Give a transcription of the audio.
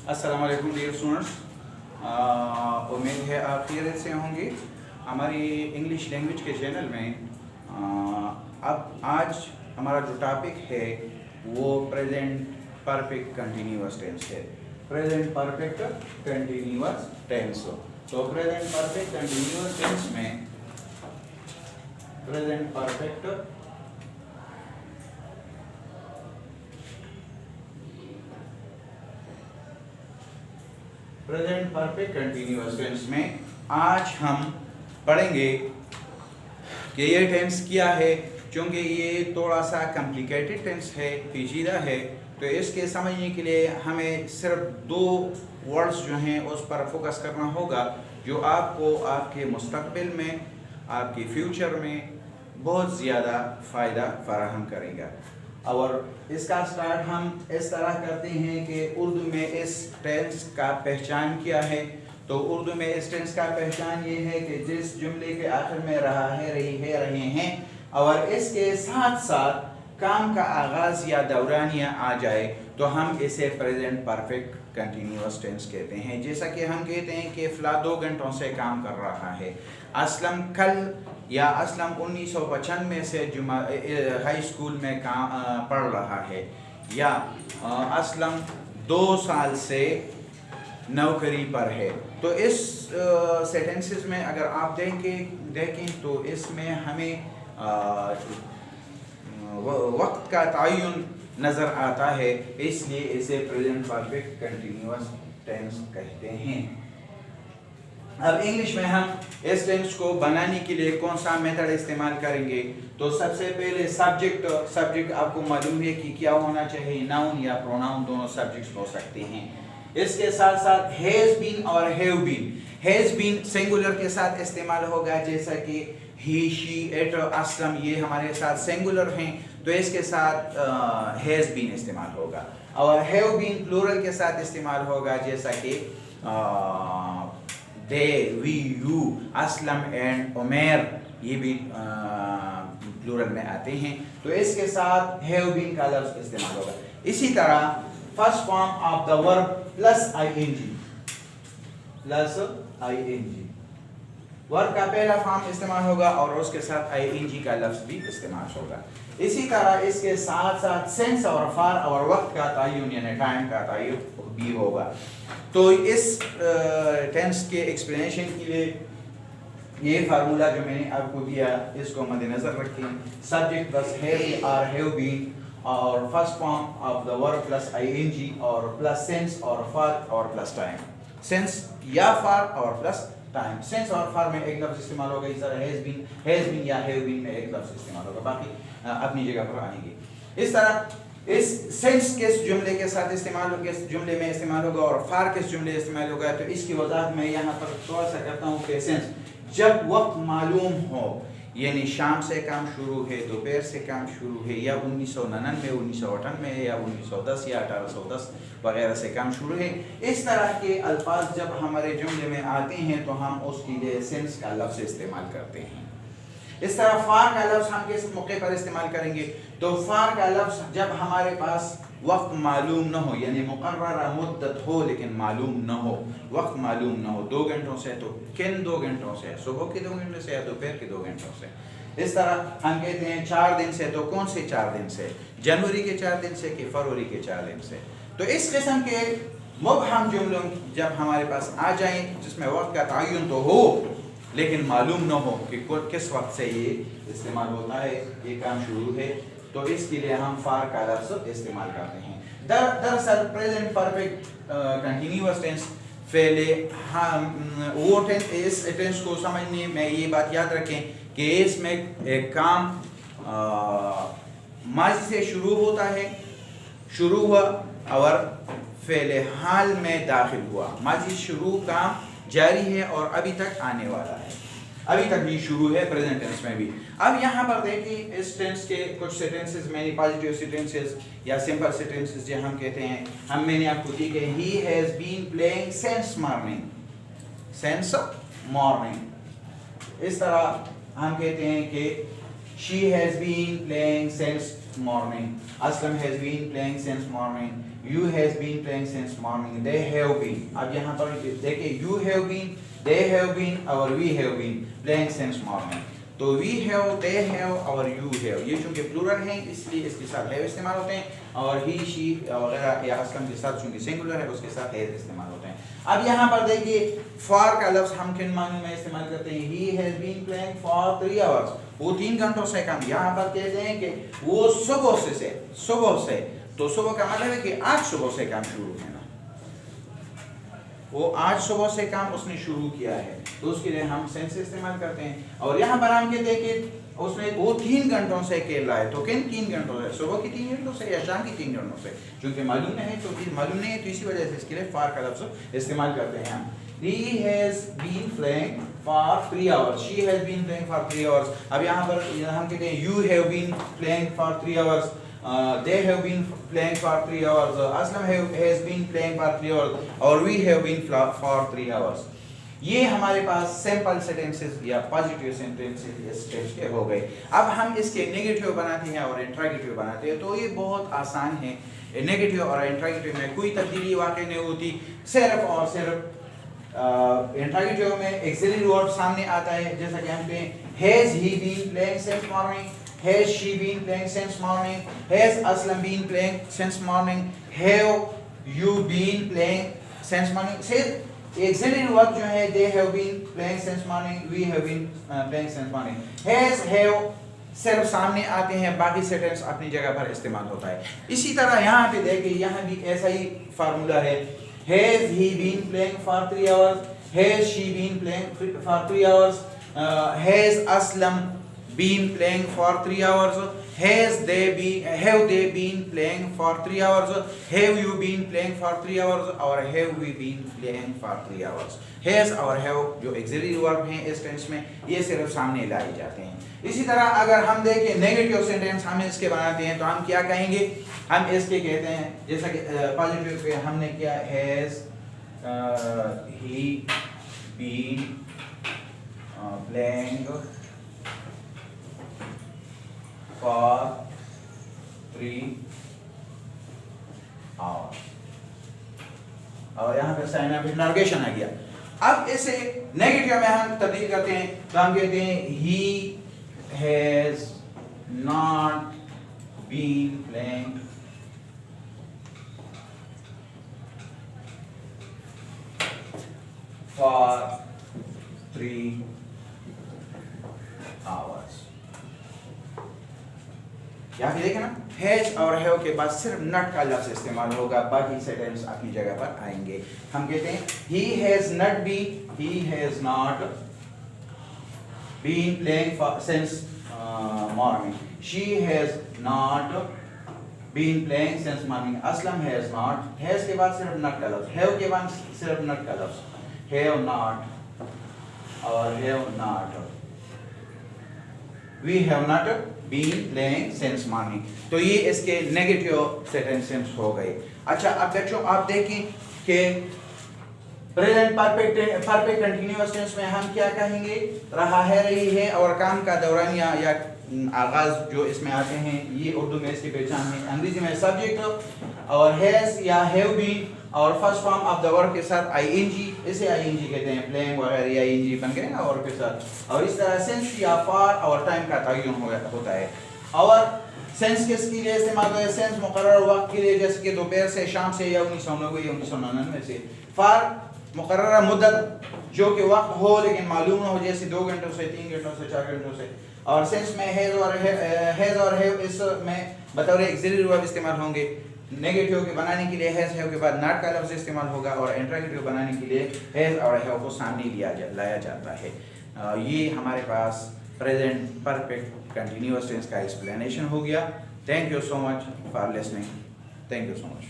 अस्सलाम वालेकुम dear students, उम्मीद है आप खैरियत से होंगे। हमारी इंग्लिश लैंग्वेज के चैनल में अब आज हमारा जो टॉपिक है वो प्रेजेंट परफेक्ट कंटिन्यूअस टेंस है। Present perfect continuous tense. तो प्रेजेंट परफेक्ट कंटिन्यूअस टेंस में प्रेजेंट परफेक्ट कंटिन्यूअस टेंस में आज हम पढ़ेंगे कि ये टेंस क्या है। क्योंकि ये थोड़ा सा कॉम्प्लिकेटेड टेंस है, पेचीदा है, तो इसके समझने के लिए हमें सिर्फ दो वर्ड्स जो हैं उस पर फोकस करना होगा, जो आपको आपके मुस्तकबिल में, आपके फ्यूचर में बहुत ज़्यादा फ़ायदा फराहम करेगा। और इसका स्टार्ट हम इस तरह करते हैं कि उर्दू में इस टेंस का पहचान क्या है। तो उर्दू में इस टेंस का पहचान ये है कि जिस जुमले के आखिर में रहा है, रही है, रहे हैं और इसके साथ साथ काम का आगाज़ या दौरानिया आ जाए तो हम इसे प्रेजेंट परफेक्ट कंटिन्यूअस टेंस कहते हैं। जैसा कि हम कहते हैं कि फ़ला 2 घंटों से काम कर रहा है। असलम कल या असलम 1995 से हाई स्कूल में काम पढ़ रहा है, या असलम 2 साल से नौकरी पर है। तो इस सेंटेंसेस में अगर आप देखें तो इसमें हमें वक्त का तयन नज़र आता है, इसलिए इसे प्रेजेंट परफेक्ट कंटिन्यूअस टेंस कहते हैं। अब इंग्लिश में हम इस टेंस को बनाने के लिए कौन सा मेथड इस्तेमाल करेंगे। तो सबसे पहले सब्जेक्ट आपको मालूम है कि क्या होना चाहिए, नाउन या प्रोनाउन, दोनों सब्जेक्ट्स हो सकते हैं। इसके साथ साथ हैज़ बीन और have been. Has been singular के साथ इस्तेमाल होगा, जैसा कि ही, शी, इट, असलम, ये हमारे साथ सिंगुलर हैं, तो इसके साथ हैज़ बीन इस्तेमाल होगा। और हैव बीन प्लूरल के साथ इस्तेमाल होगा, जैसा कि दे, वी, यू, असलम एंड उमेर, ये भी प्लूरल में आते हैं, तो इसके साथ हैव बीन का लफ्ज़ इस्तेमाल होगा। इसी तरह first form of the verb plus ING, verb का पहला फॉर्म इस्तेमाल होगा और उसके साथ आईएनजी का लफ्ज़ भी इस्तेमाल होगा। इसी तरह इसके साथ साथ सेंस और फार और वक्त का तयन यानी टाइम का तयन भी होगा। तो इस टेंस के एक्सप्लेनेशन के लिए ये फार्मूला जो मैंने आपको दिया, इसको मद्देनज़र रखें। सब्जेक्ट प्लस हैव और हैव बीन और first form of the verb plus ING और प्लस सेंस और फार और प्लस टाइम। सेंस या फार और प्लस टाइम। सेंस और फार में एक लफ्ज़ इस्तेमाल होगा, इस तरह हैज़ बीन या हैव बीन में एक लफ्ज़ इस्तेमाल होगा, बाकी अपनी जगह पर आएंगे। इस तरह इस सेंस किस जुमले के साथ इस्तेमाल होगा, किस जुमले में इस्तेमाल होगा और फार किस जुमले इस्तेमाल होगा, तो इसकी वजाहत मैं यहाँ पर थोड़ा सा करता हूँ कि सेंस जब वक्त मालूम हो, यानी शाम से काम शुरू है, दोपहर से काम शुरू है, या 1999, 1998 या 1910 या 1810 वगैरह से काम शुरू है, इस तरह के अल्फाज जब हमारे जुमले में आते हैं तो हम उसके लिए सेंस का लफ्ज़ इस्तेमाल करते हैं। इस तरह फार का लफ्ज़ हम किस मौके पर इस्तेमाल करेंगे, तो फार का लफ्ज़ जब हमारे पास वक्त मालूम न हो, यानी मुकर्ररा मुद्दत हो लेकिन मालूम न हो, वक्त मालूम न हो, 2 घंटों से तो किन 2 घंटों से, सुबह के 2 घंटों से या दोपहर के 2 घंटों से। इस तरह हम कहते हैं 4 दिन से, तो कौन से 4 दिन से, जनवरी के 4 दिन से कि फरवरी के 4 दिन से। तो इस किस्म के मुबहम जुमलों जब हमारे पास आ जाएं जिसमें वक्त का तयन तो हो लेकिन मालूम न हो कि किस वक्त से ये इस्तेमाल होता है, ये काम शुरू है, तो इसके लिए हम फार का लफ्ज़ इस्तेमाल करते हैं। दरअसल प्रेजेंट परफेक्ट कंटिन्यूअस टेंस पहले हम वो टेंस, इस टेंस को समझने में ये बात याद रखें कि इसमें एक काम माज़ी से शुरू होता है, शुरू हुआ और फ़ेल हाल में दाखिल हुआ। माज़ी शुरू काम जारी है और अभी तक आने वाला है, अभी तक भी शुरू है प्रेजेंट टेंस में भी। अब यहाँ पर देखिए इस टेंस के कुछ सेंटेंसेस, मैंने पॉजिटिव सेंटेंसेस या सिंपल सेंटेंसेस जो हम कहते हैं, मैंने आपको दी कि he has been playing since morning. इस तरह हम कहते हैं कि she has been playing since morning. Aslam has been playing since morning. You has been playing since morning. They have been. अब यहाँ पर देखिए you have been, they have been और we have been playing since morning. तो we have, they have और you have, ये चूंकि plural हैं इसलिए इसके साथ have इस्तेमाल होते हैं, और he, she वगैरह या असलम के साथ चूंकि सिंगुलर है उसके साथ has इस्तेमाल होते हैं। अब यहाँ पर देखिए for का लफ्ज़ हम किन मानों में इस्तेमाल करते हैं? He has been playing for 3 hours, वो 3 घंटों से कम। यहाँ पर कहते हैं कि वो सुबह से, तो सुबह का मतलब है कि आज सुबह से काम शुरू है ना, वो आज सुबह से काम उसने शुरू किया है, तो उसके लिए हम सेंस इस्तेमाल करते हैं। और यहाँ पर हम कहते हैं कि उसने वो 3 घंटों से खेल रहा है, तो किन 3 घंटों से? सुबह की 3 घंटों से या शाम की 3 घंटों से? क्योंकि मालूम नहीं है, तो मालूम नहीं है तो इसी वजह से इसके लिए फार का लफ्ज़ इस्तेमाल करते हैं हम। He has been playing for 3 hours. She has been playing for 3 hours. अब यहाँ पर हम कहते हैं you have been playing for 3 hours. They have been playing for 3 hours. Aslam has been playing for 3 hours. और we have been for 3 hours. ये हमारे पास simple sentences या पॉजिटिव सेंटेंसेस इस स्टेज के हो गए। अब हम इसके नेगेटिव बनाते हैं और इंट्रोगेटिव बनाते हैं, तो ये बहुत आसान है। नेगेटिव और इंट्रोगेटिव में कोई तब्दीली वाकई नहीं होती, सिर्फ और सिर्फ इंट्रोगेटिव में एक्सिलरी वर्ब सामने आता है, जैसा कि हम कहें has he been playing since morning, has she been playing since morning, has Aslam been playing since morning, have you been playing since morning. सिर्फ एक्सिलरी वर्ब जो है they have been playing since morning, we have been playing since morning, has have सिर्फ सामने आते हैं, बाकी sentence अपनी जगह पर इस्तेमाल होता है। इसी तरह यहाँ पे देखिए, यहाँ भी ऐसा ही फार्मूला है। Has he been playing for 3 hours? Has she been playing for 3 hours? Has Aslam been playing for 3 hours? Have they been playing for 3 hours? Have you been playing for 3 hours? Or have we been playing for 3 hours? Has और have जो auxiliary verb हैं इस tense में, ये सिर्फ सामने लाए जाते हैं। इसी तरह अगर हम देखें नेगेटिव सेंटेंस हम इसके बनाते हैं, तो हम क्या कहेंगे? हम इसके कहते हैं, जैसा कि पॉजिटिव पे हमने किया has he been playing for 3 hours, और यहाँ पे साइन ऑफ इंटरोगेशन आ गया। अब इसे नेगेटिव में हम तब्दील करते हैं, तो हम कहते हैं he has not been playing for 3 hours। यहाँ पे देखें ना, हैज और हैव के बाद सिर्फ नॉट का लफ्ज़ इस्तेमाल होगा, बाकी सेंटेंस अपनी जगह पर आएंगे। हम कहते हैं he has not been playing since morning, she has not been playing since morning, Aslam has not, has के बाद सिर्फ नॉट का लफ्ज़, हैव के बाद सिर्फ नॉट का लफ्ज़, have not or have not, we have not been playing since morning। तो ये इसके नेगेटिव सेंटेंसेस हो गए। अच्छा, अब बच्चों आप देखें कि प्रेजेंट परफेक्ट कंटीन्यूअस टेंस में हम क्या कहेंगे? रहा है, रही है, और काम का दौरान या आगाज जो इसमें आते हैं, ये उर्दू में इसकी पहचान है। अंग्रेजी में सब्जेक्ट और हैज या हैव बीन और first form of the verb के साथ आईएनजी, इसे आईएनजी कहते हैं, प्लेइंग वगैरह या आईएनजी बन गए ना वर्ब के साथ। और इस तरह सेंस या फॉर और टाइम का तयन होता है। और सेंस किसके लिए इस्तेमाल होता है? सेंस मुकर्रर वक्त के लिए, जैसे कि दोपहर से, शाम से, या 1990 या 1999 से। फॉर मुकर्रर मुद्दत जो कि वक्त हो लेकिन मालूम ना हो, जैसे 2 घंटों से, 3 घंटों से, 4 घंटों से। और सेंस में हैज और हैव इसमें बतौर ऑक्सिलरी वर्ब इस्तेमाल होंगे। नेगेटिव के बनाने के लिए हैज हैव के बाद नॉट का लफ्ज़ इस्तेमाल होगा, और इंट्रोगेटिव बनाने के लिए हैज और हैव को सामने लाया जाता है। ये हमारे पास प्रेजेंट परफेक्ट कंटिन्यूअस टेंस का एक्सप्लेनेशन हो गया। Thank you so much for listening. Thank you so much.